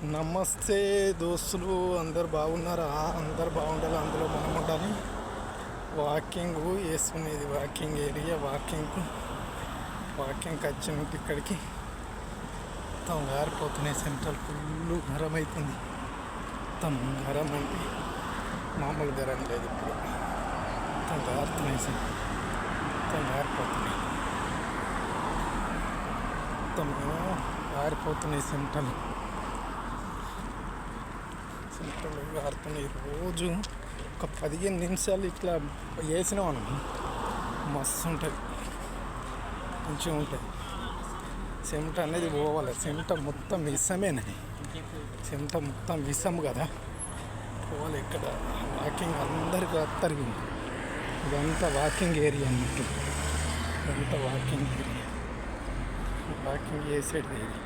నమస్తే దోస్తులు, అందరు బాగున్నారా? అందరు బాగుండాలి, అందులో మనం ఉండాలి. వాకింగ్ వేసుకునేది వాకింగ్ ఏరియా. వాకింగ్కి వచ్చినట్టు ఇక్కడికి మొత్తం గారిపోతున్నాయి. సెంట్రల్ ఫుల్ గరం అవుతుంది. మొత్తం గరం అంటే మామూలు గరం లేదు. ఇప్పుడు మొత్తం గారుతున్నాయి, మొత్తం గారిపోతున్నాయి, మొత్తం గారిపోతున్నాయి. సెంట్రల్ గారుతున్నాయి. రోజు ఒక 15 నిమిషాలు ఇట్లా వేసినాం అనుకో మస్తు ఉంటుంది, మంచిగా ఉంటుంది. చెమట అనేది పోవాలి. చెమట మొత్తం విషమేనా, చెమట మొత్తం విషం కదా, పోవాలి. ఇక్కడ వాకింగ్ అందరికీ అత్తరికి ఇదంతా వాకింగ్ ఏరియా అన్నట్టు. ఇదంతా వాకింగ్ ఏరియా, వాకింగ్ చేసేది ఏరియా.